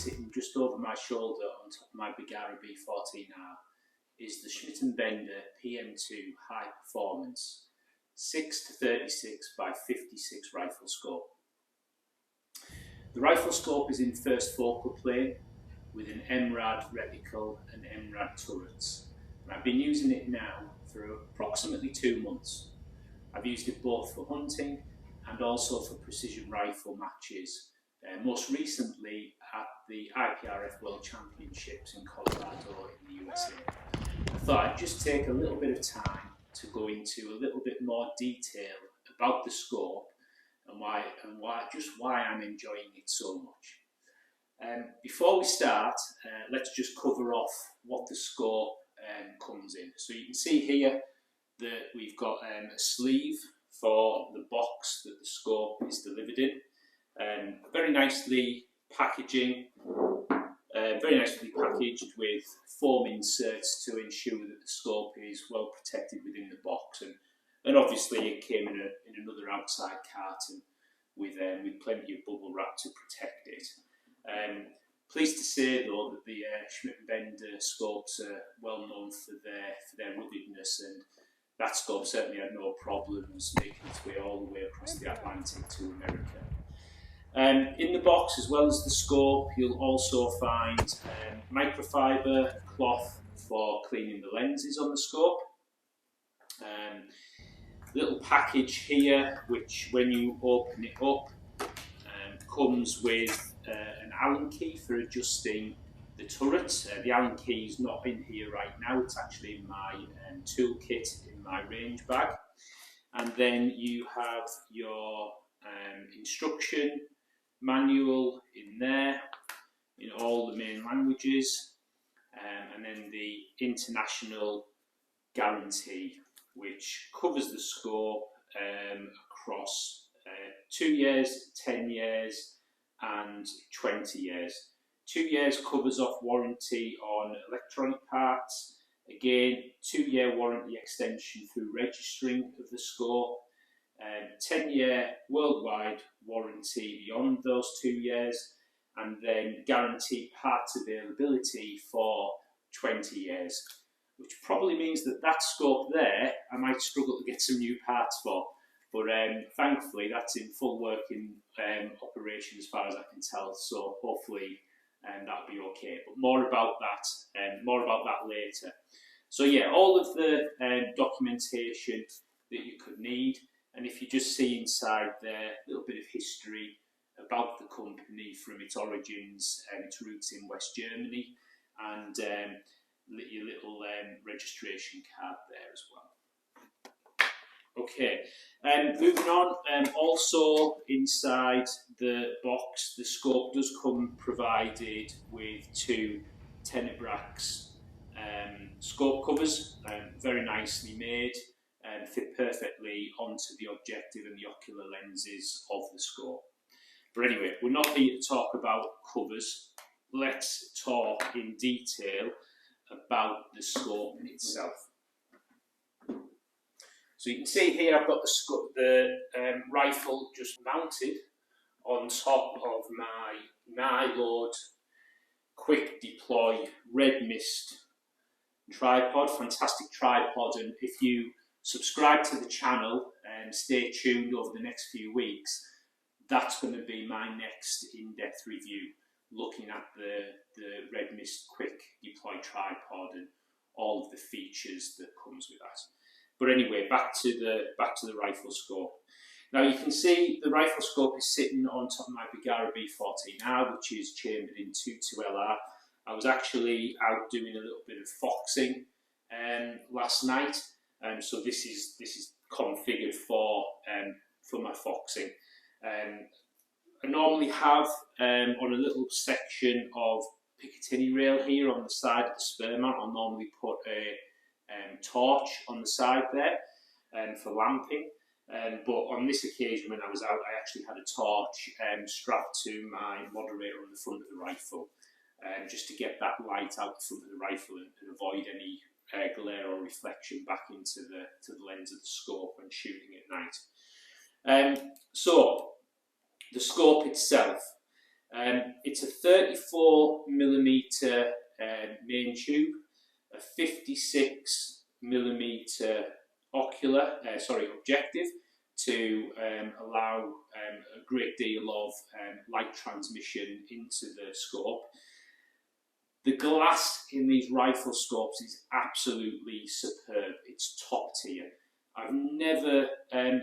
sitting just over my shoulder on top of my Bergara B14R is the Schmidt and Bender PM2 High Performance 6-36 by 56 rifle scope. The rifle scope is in first focal plane with an mrad reticle and mrad turrets. And I've been using it now for approximately 2 months. I've used it both for hunting and also for precision rifle matches, most recently at the IPRF World Championships in Colorado in the USA. I thought I'd just take a little bit of time to go into a little bit more detail about the scope and why I'm enjoying it so much. Before we start, let's just cover off what the scope comes in. So you can see here that we've got a sleeve for the box that the scope is delivered in. Very nicely packaged with foam inserts to ensure that the scope is well protected within the box, and obviously it came in another outside carton with plenty of bubble wrap to protect it. Pleased to say though that the Schmidt and Bender scopes are well known for their ruggedness, and that scope certainly had no problems making its way all the way across the Atlantic to America. In the box, as well as the scope, you'll also find microfiber cloth for cleaning the lenses on the scope. Little package here, which when you open it up, comes with an Allen key for adjusting the turret. The Allen key is not in here right now, it's actually in my toolkit in my range bag. And then you have your instruction manual in there in all the main languages, and then the international guarantee, which covers the scope across 2 years, 10 years and 20 years. 2 years covers off warranty on electronic parts. Again, 2-year warranty extension through registering of the scope. 10-year worldwide warranty beyond those 2 years, and then guaranteed parts availability for 20 years, which probably means that scope there I might struggle to get some new parts for, but thankfully that's in full working operation as far as I can tell, so hopefully that'll be okay. But more about that later. So yeah, all of the documentation that you could need. And if you just see inside there, a little bit of history about the company from its origins and its roots in West Germany, and your little registration card there as well. Okay, moving on, also inside the box, the scope does come provided with 2 Tenebrax scope covers, very nicely made, and fit perfectly onto the objective and the ocular lenses of the scope. But anyway, we're not here to talk about covers. Let's talk in detail about the scope itself. So you can see here I've got the rifle just mounted on top of my Nyload quick deploy red mist tripod. Fantastic tripod, and if you subscribe to the channel and stay tuned over the next few weeks, that's going to be my next in-depth review, looking at the red mist quick deploy tripod and all of the features that comes with that. But anyway, back to the rifle scope. Now you can see the rifle scope is sitting on top of my Bergara B14R, which is chambered in 22LR. I was actually out doing a little bit of foxing last night. So this is configured for my foxing. I normally have on a little section of Picatinny rail here on the side of the spur mount, I'll normally put a torch on the side there for lamping. But on this occasion when I was out, I actually had a torch strapped to my moderator on the front of the rifle, just to get that light out the front of the rifle and avoid any glare or reflection back into the lens of the scope when shooting at night. So the scope itself, It's a 34mm main tube, a 56mm objective to allow a great deal of light transmission into the scope. The glass in these rifle scopes is absolutely superb. It's top tier. I've never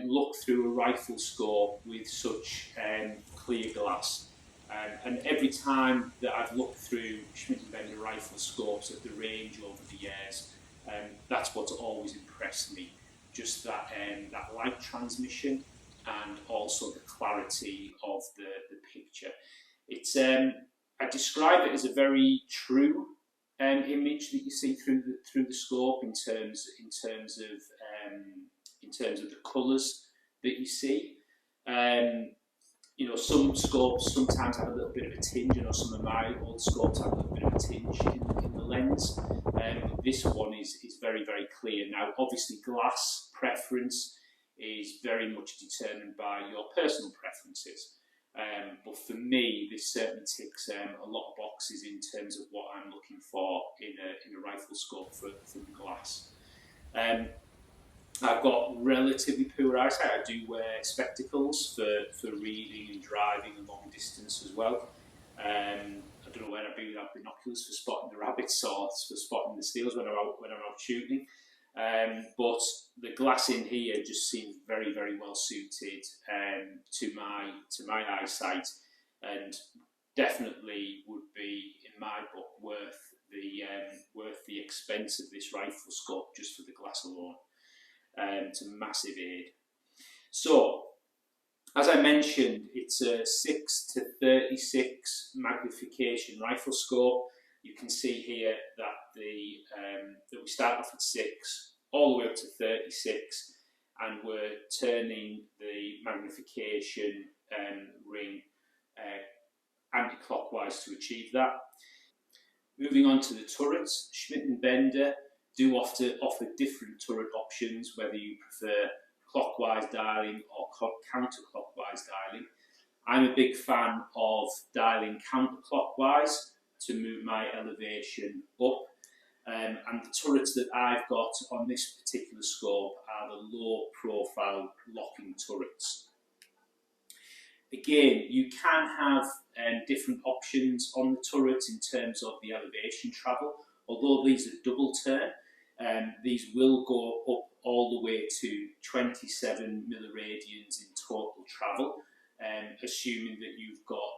looked through a rifle scope with such clear glass. And every time that I've looked through Schmidt and Bender rifle scopes at the range over the years, that's what's always impressed me. Just that light transmission and also the clarity of the picture. It's I describe it as a very true image that you see through the scope in terms of the colours that you see. You know, some scopes sometimes have a little bit of a tinge. You know, some of my old scopes have a little bit of a tinge in the lens. But this one is very, very clear. Now, obviously, glass preference is very much determined by your personal preferences. But for me, this certainly ticks a lot of boxes in terms of what I'm looking for in a rifle scope for the glass. I've got relatively poor eyesight. I do wear spectacles for reading and driving a long distance as well. I don't know where I'd be without binoculars for spotting the rabbits or for spotting the steels when I'm out shooting. But the glass in here just seems very, very well suited to my eyesight, and definitely would be, in my book, worth the expense of this rifle scope just for the glass alone. It's a massive aid. So, as I mentioned, it's a 6:36 magnification rifle scope. You can see here that that we start off at 6 all the way up to 36, and we're turning the magnification ring anti-clockwise to achieve that. Moving on to the turrets, Schmidt and Bender do offer different turret options, whether you prefer clockwise dialing or counterclockwise dialing. I'm a big fan of dialing counterclockwise to move my elevation up, and the turrets that I've got on this particular scope are the low profile locking turrets. Again, you can have different options on the turrets in terms of the elevation travel. Although these are double turn, these will go up all the way to 27 milliradians in total travel, assuming that you've got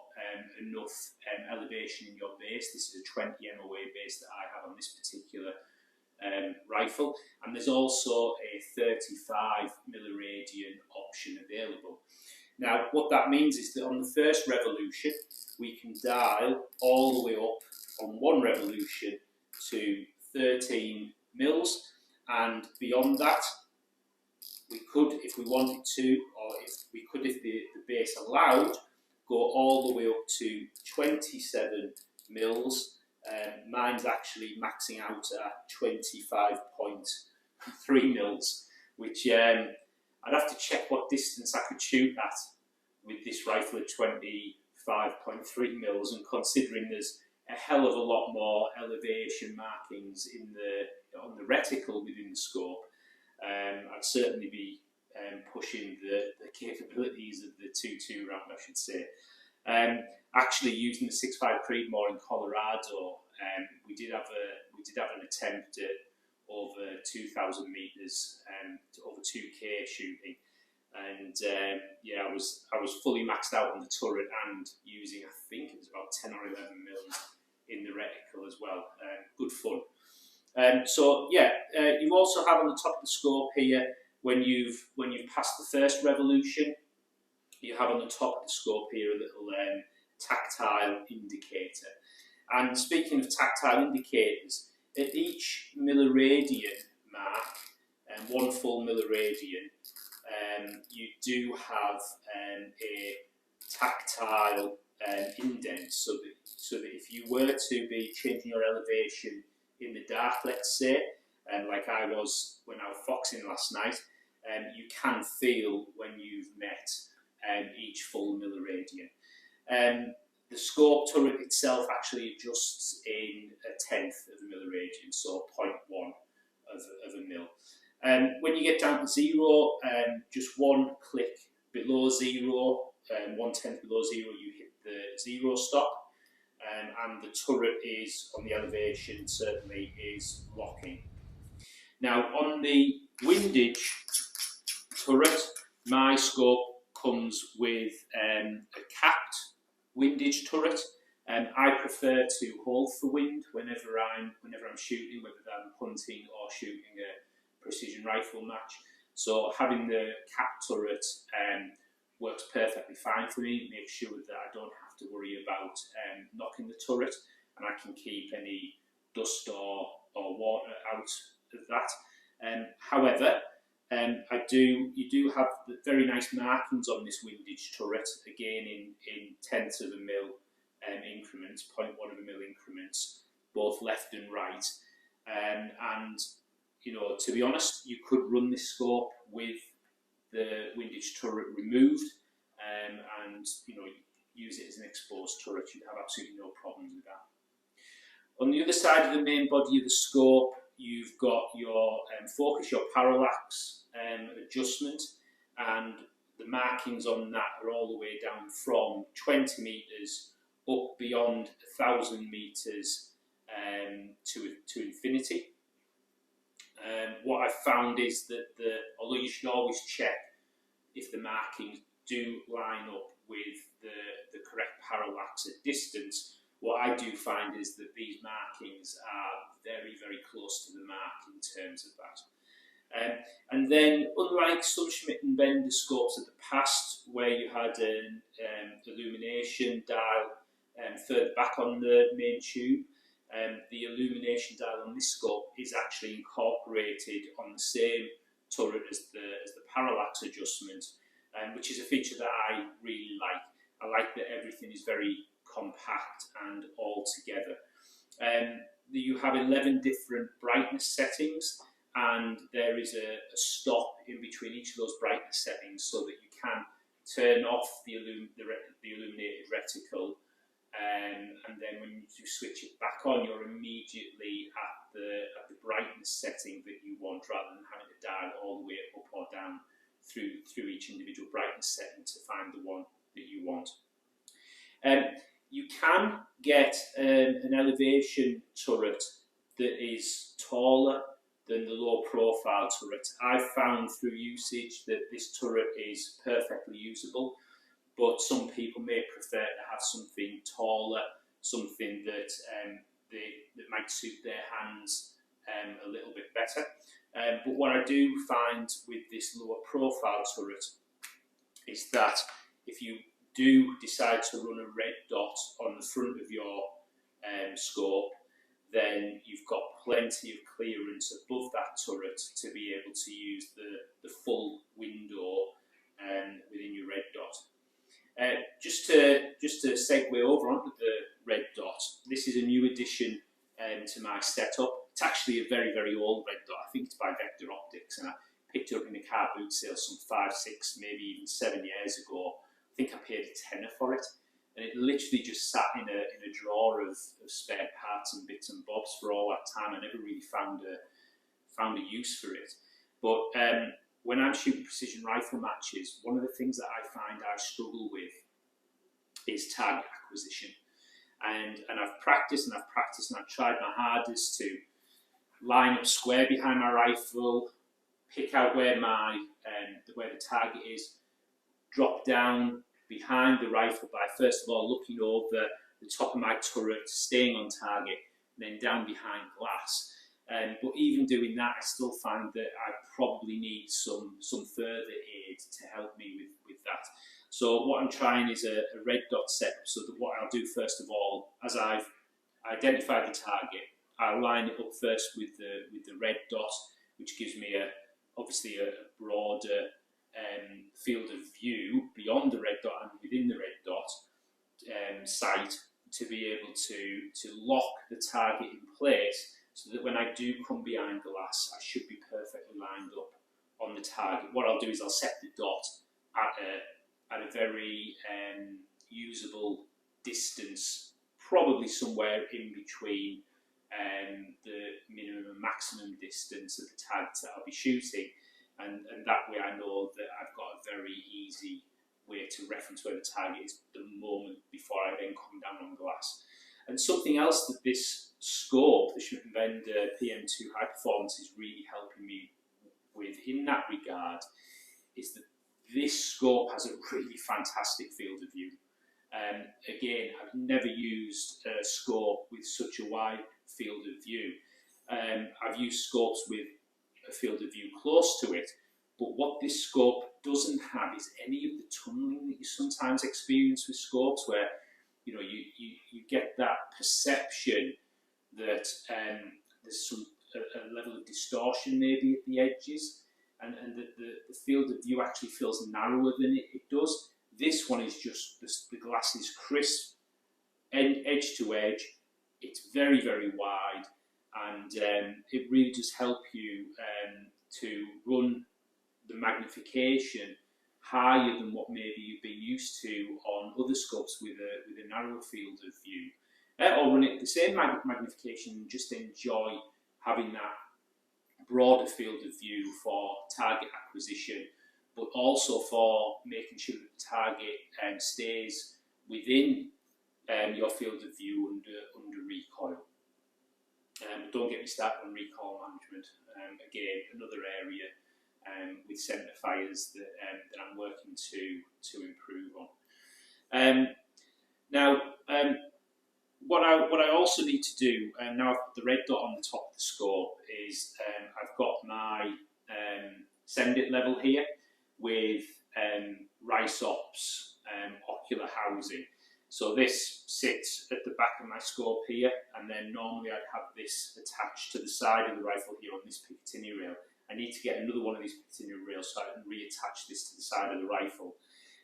enough elevation in your base. This is a 20 MOA base that I have on this particular rifle, and there's also a 35 milliradian option available. Now, what that means is that on the first revolution, we can dial all the way up on one revolution to 13 mils, and beyond that, we could, if we wanted to, or if the base allowed, go all the way up to 27 mils. Mine's actually maxing out at 25.3 mils, which I'd have to check what distance I could shoot at with this rifle at 25.3 mils, and considering there's a hell of a lot more elevation markings on the reticle within the scope, I'd certainly be pushing the capabilities of the 2.2 round, I should say. Actually, using the 6.5 Creedmoor in Colorado, we did have an attempt at over 2,000 meters, over 2K shooting, and yeah, I was fully maxed out on the turret and using, I think it was about 10 or 11 mils in the reticle as well. Good fun. So yeah, you also have on the top of the scope here, when you've passed the first revolution, you have on the top of the scope here a little tactile indicator. And speaking of tactile indicators, at each milliradian mark, one full milliradian, you do have a tactile indent, so that if you were to be changing your elevation in the dark, let's say, like I was when I was foxing last night, you can feel when you've met each full milliradian. The scope turret itself actually adjusts in 1/10 of a milliradian, so 0.1 of a mil. When you get down to 0, just one click below 0, 1/10 below 0, you hit the 0 stop, and the turret is on the elevation, certainly is locking. Now on the windage turret, my scope comes with a capped windage turret. I prefer to hold for wind whenever I'm shooting, whether I'm hunting or shooting a precision rifle match. So having the capped turret works perfectly fine for me. It makes sure that I don't have to worry about knocking the turret, and I can keep any dust or water out of that. However, you do have the very nice markings on this windage turret, again in 1/10 of a mil increments, 0.1 of a mil increments, both left and right. And you know, to be honest, you could run this scope with the windage turret removed, and you know, use it as an exposed turret. You'd have absolutely no problems with that. On the other side of the main body of the scope, you've got your focus, your parallax adjustment, and the markings on that are all the way down from 20 metres up beyond 1,000 metres to infinity. What I've found is that although you should always check if the markings do line up with the correct parallax at distance, what I do find is that these markings are very, very close to the mark in terms of that. And then, unlike some Schmidt and Bender scopes of the past, where you had an illumination dial further back on the main tube, the illumination dial on this scope is actually incorporated on the same turret as the parallax adjustment, which is a feature that I really like. I like that everything is very compact and all together. You have 11 different brightness settings, and there is a stop in between each of those brightness settings so that you can turn off the illuminated reticle, and then when you switch it back on, you're immediately at the brightness setting that you want, rather than having to dial all the way up or down through each individual brightness setting to find the one that you want. You can get an elevation turret that is taller than the low profile turret. I've found through usage that this turret is perfectly usable, but some people may prefer to have something taller, something that that might suit their hands a little bit better. But what I do find with this lower profile turret is that if you do decide to run a red dot on the front of your scope, then you've got plenty of clearance above that turret to be able to use the full window within your red dot. Just to segue over onto the red dot, this is a new addition to my setup. It's actually a very, very old red dot. I think it's by Vector Optics, and I picked it up in a car boot sale some 5, 6, maybe even 7 years ago. I think I paid a tenner for it, and it literally just sat in a drawer of spare parts and bits and bobs for all that time. I never really found a use for it. But when I'm shooting precision rifle matches, one of the things that I find I struggle with is target acquisition. And I've practiced and I've practiced and I've tried my hardest to line up square behind my rifle, pick out where the target is, drop down behind the rifle by first of all looking over the top of my turret, staying on target, and then down behind glass. But even doing that, I still find that I probably need some further aid to help me with that. So what I'm trying is a red dot setup, so that what I'll do first of all, as I've identified the target, I'll line it up first with the red dot, which gives me obviously a broader field of view beyond the red dot and within the red dot sight, to be able to lock the target in place, so that when I do come behind glass, I should be perfectly lined up on the target. What I'll do is I'll set the dot at a very usable distance, probably somewhere in between the minimum and maximum distance of the targets that I'll be shooting, and that way I know that I've got a very easy way to reference where the target is the moment before I then come down on glass. And something else that this scope, the Schmidt and Bender PM2 High Performance, is really helping me with in that regard is that this scope has a really fantastic field of view. Again, I've never used a scope with such a wide field of view. I've used scopes with a field of view close to it, but what this scope doesn't have is any of the tunneling that you sometimes experience with scopes, where you know you get that perception that there's a level of distortion maybe at the edges, and that the field of view actually feels narrower than it does. This one is just, the glass is crisp, edge to edge, it's very, very wide, and it really does help you to run the magnification higher than what maybe you've been used to on other scopes with a narrower field of view. Or run it the same magnification and just enjoy having that broader field of view for target acquisition, but also for making sure that the target stays within your field of view under recoil. Don't get me started on recoil management. Again, another area with centre fires that I'm working to improve on. Now, what I also need to do, now I've put the red dot on the top of the scope, is I've got my send it level here with RISOPS ocular housing. So this sits at the back of my scope here, and then normally I'd have this attached to the side of the rifle here on this Picatinny rail. I need to get another one of these Picatinny rails so I can reattach this to the side of the rifle.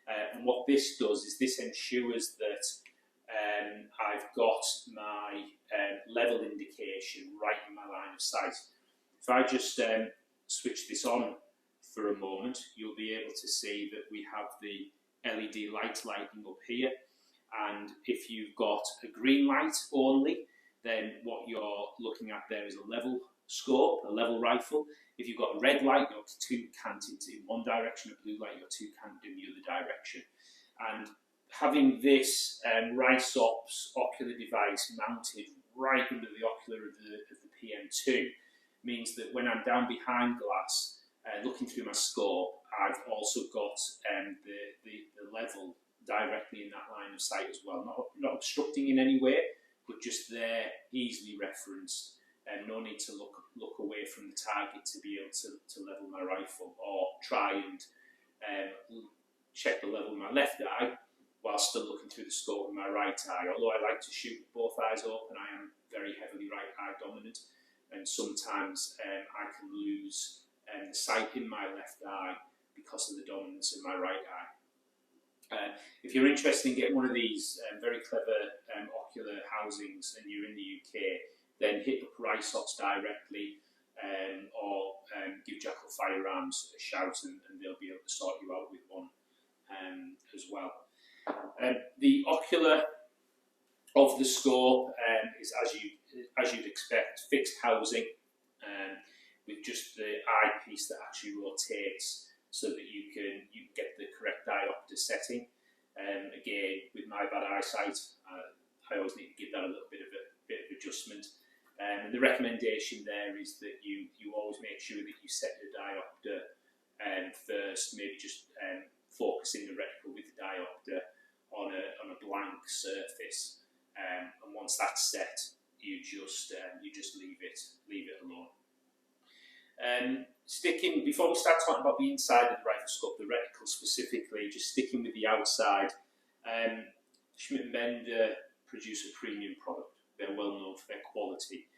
And what this does is this ensures that I've got my level indication right in my line of sight. If I just switch this on for a moment, you'll be able to see that we have the LED light lighting up here. And if you've got a green light only, then what you're looking at there is a level scope, a level rifle. If you've got a red light, you're two-canted in one direction, a blue light, you're two-canted in the other direction. And having this RISOPS ocular device mounted right under the ocular of the PM2 means that when I'm down behind glass, looking through my scope, I've also got the level directly in that line of sight as well. Not obstructing in any way, but just there, easily referenced, and no need to look away from the target to be able to level my rifle, or try and check the level of my left eye while still looking through the scope with my right eye. Although I like to shoot with both eyes open, I am very heavily right eye dominant, and sometimes I can lose the sight in my left eye because of the dominance of my right eye. If you're interested in getting one of these very clever ocular housings and you're in the UK, then hit up RISOPS directly, or give Jackal Firearms a shout, and they'll be able to sort you out with one as well. The ocular of the scope is, as you'd expect, fixed housing with just the eyepiece that actually rotates so that you can get the correct diopter setting. Again, with my bad eyesight, I always need to give that a little bit of adjustment. And the recommendation there is that you always make sure that you set the diopter first, maybe just focusing the reticle with the diopter on a blank surface, and once that's set, you just leave it alone. Before we start talking about the inside of the rifle scope, the reticle specifically, just sticking with the outside, Schmidt and Bender produce a premium product. They're well known for their quality,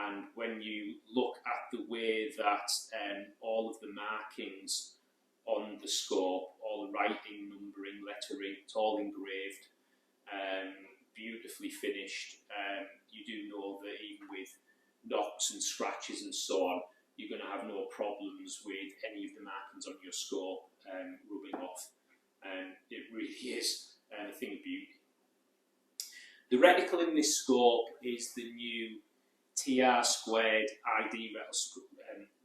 and when you look at the way that all of the markings on the scope, all the writing, numbering, lettering, it's all engraved, beautifully finished, you do know that even with knocks and scratches and so on, you're going to have no problems with any of the markings on your scope rubbing off. It really is a thing of beauty. The reticle in this scope is the new TR squared ID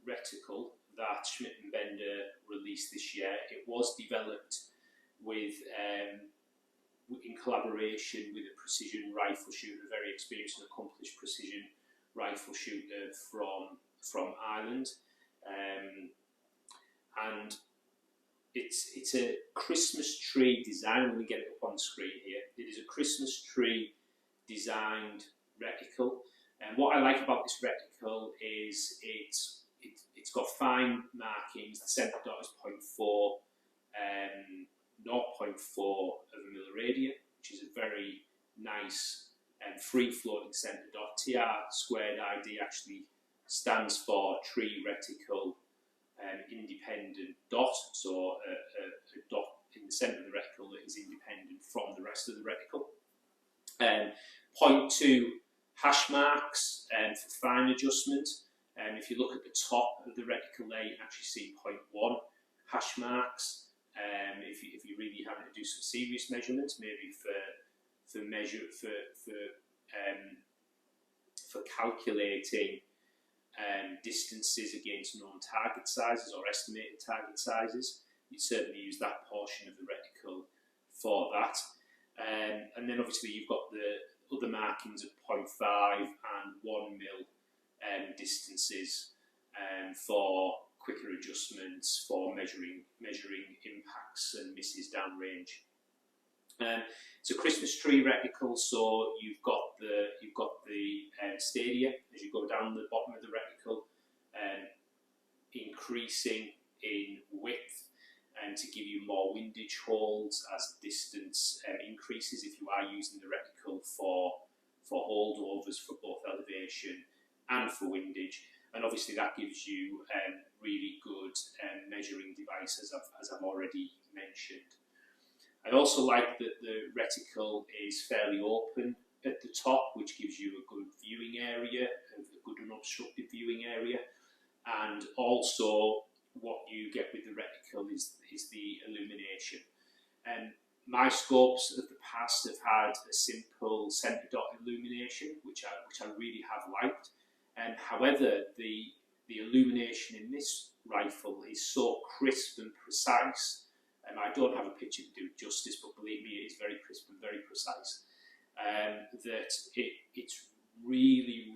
reticle that Schmidt and Bender released this year. It was developed with in collaboration with a precision rifle shooter, a very experienced and accomplished precision rifle shooter from Ireland, and it's a Christmas tree design. I'm going to get it up on the screen here. It is a Christmas tree designed reticle, and what I like about this reticle is it's got fine markings. The centre dot is 0.4 of a milliradian, which is a very nice and free-floating centre dot. TR squared ID actually stands for tree reticle independent dot, so a dot in the centre of the reticle that is independent from the rest of the reticle. 0.2 hash marks for fine adjustment. If you look at the top of the reticle there, you can actually see 0.1 hash marks. If you really having to do some serious measurements, maybe for calculating distances against known target sizes or estimated target sizes, you'd certainly use that portion of the reticle for that. And then obviously you've got the other markings of 0.5 and 1 mil distances for quicker adjustments, for measuring impacts and misses downrange. It's a Christmas tree reticle, so you've got the stadia as you go down the bottom of the reticle, increasing in width and to give you more windage holds as distance increases if you are using the reticle for holdovers for both elevation and for windage. And obviously that gives you really good measuring device, as I've already mentioned. I also like that the reticle is fairly open at the top, which gives you a good viewing area, a good unobstructed viewing area. And also what you get with the reticle is the illumination. My scopes of the past have had a simple centre dot illumination, which I really have liked. However, the illumination in this rifle is so crisp and precise. I don't have a picture to do it justice, but believe me, it is very crisp and very precise. That it's really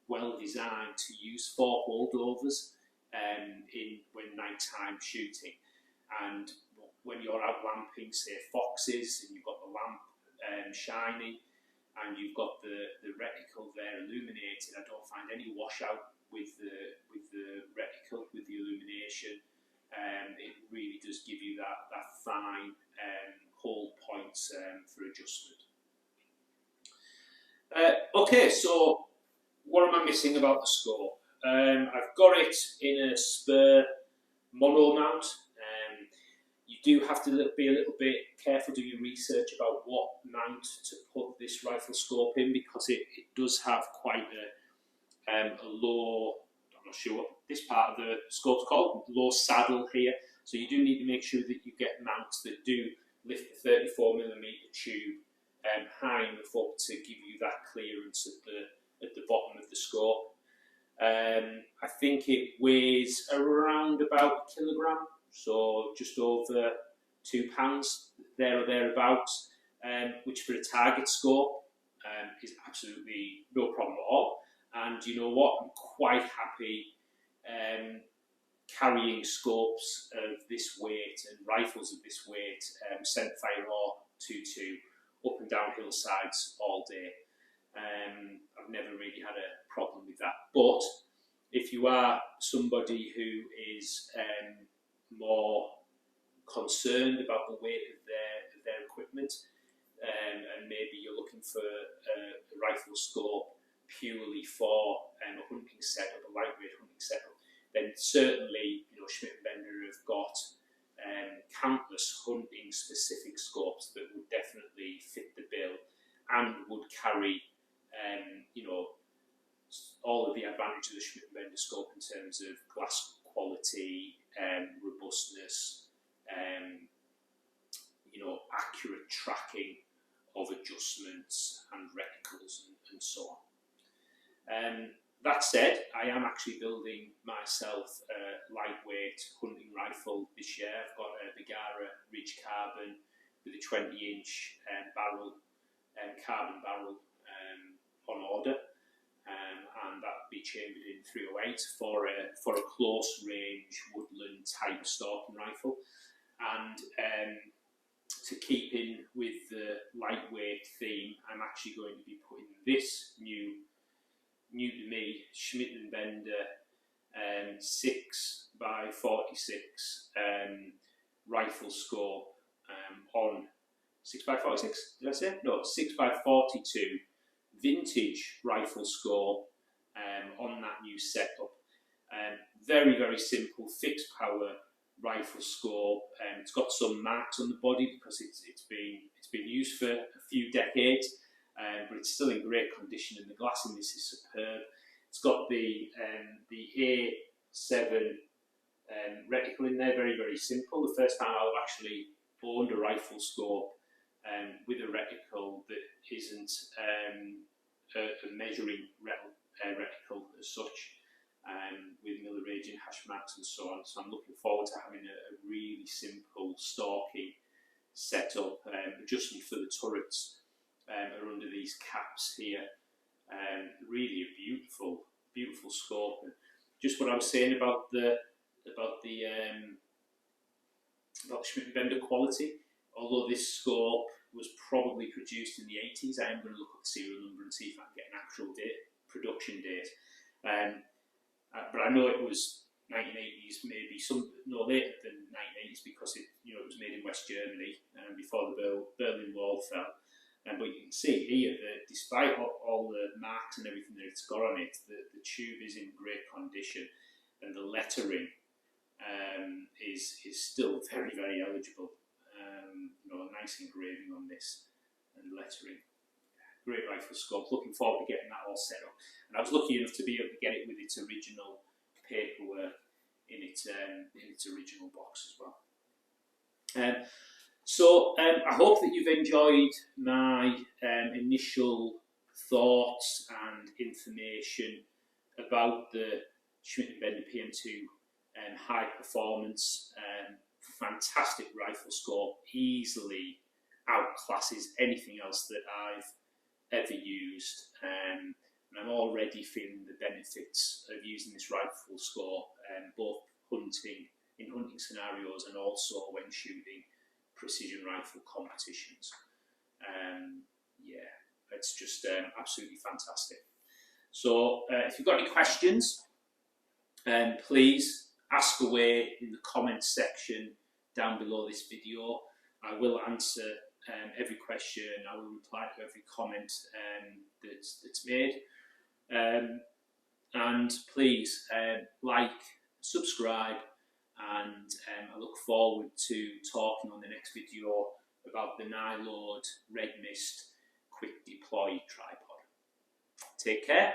well designed to use for holdovers when nighttime shooting. And when you're out lamping, say foxes, and you've got the lamp shining, and you've got the reticle there illuminated, I don't find any washout with the reticle, with the illumination. It really does give you that fine hold points for adjustment. Okay, so what am I missing about the scope? I've got it in a spur mono mount. You do have to be a little bit careful, do your research about what mount to put this rifle scope in, because it does have quite a low, I'm not sure what this part of the scope's called, low saddle here. So you do need to make sure that you get mounts that do lift the 34mm tube high enough up to give you that clearance at the bottom of the scope. I think it weighs around about a kilogram, so just over 2 pounds, there or thereabouts, which for a target scope is absolutely no problem at all. And you know what, I'm quite happy carrying scopes of this weight and rifles of this weight, centerfire or 2.2, up and down hillsides all day. I've never really had a problem with that. But if you are somebody who is more concerned about the weight of their equipment, and maybe you're looking for a rifle scope purely for a hunting setup, a lightweight hunting setup, then certainly Schmidt and Bender have got countless hunting specific scopes that would definitely fit the bill and would carry all of the advantage of the Schmidt and Bender scope in terms of glass quality, robustness, accurate tracking of adjustment. adjustments and reticles and so on. That said, I am actually building myself a lightweight hunting rifle this year. I've got a Bergara Ridge Carbon with a 20-inch barrel, carbon barrel on order, and that will be chambered in 308 for a close range woodland type stalking rifle. And to keep in with the lightweight theme, I'm actually going to be putting this new to me Schmidt and Bender 6x46 rifle scope on 6x46. Did I say? No, 6x42 vintage rifle scope on that new setup. Very, very simple fixed power rifle scope. It's got some marks on the body because it's been used for a few decades. But it's still in great condition, and the glass in this is superb. It's got the A7 reticle in there, very, very simple. The first time I've actually owned a rifle scope with a reticle that isn't a measuring reticle as such, with miller raging hash marks and so on. So I'm looking forward to having a really simple stalking setup. Adjustment for the turrets are under these caps here. Really a beautiful scope. And just what I was saying about the Schmidt and Bender quality. Although this scope was probably produced in the 80s, I am going to look at the serial number and see if I can get an actual production date. But I know it was 1980s, maybe no later than 1980s, because it was made in West Germany before the Berlin Wall fell. But you can see here that despite all the marks and everything that it's got on it, the tube is in great condition, and the lettering is still very, very eligible. Nice engraving on this and lettering. Great rifle scope. Looking forward to getting that all set up. And I was lucky enough to be able to get it with its original paperwork in its original box as well. So I hope that you've enjoyed my initial thoughts and information about the Schmidt and Bender PM2 high performance, fantastic rifle scope, easily outclasses anything else that I've ever used. And I'm already feeling the benefits of using this rifle scope, both in hunting scenarios and also when shooting precision rifle competitions. Yeah, it's just absolutely fantastic. So if you've got any questions, please ask away in the comments section down below this video. I will answer every question. I will reply to every comment that's made. And please like, subscribe, and I look forward to talking on the next video about the Nyload Red Mist quick deploy tripod. Take care.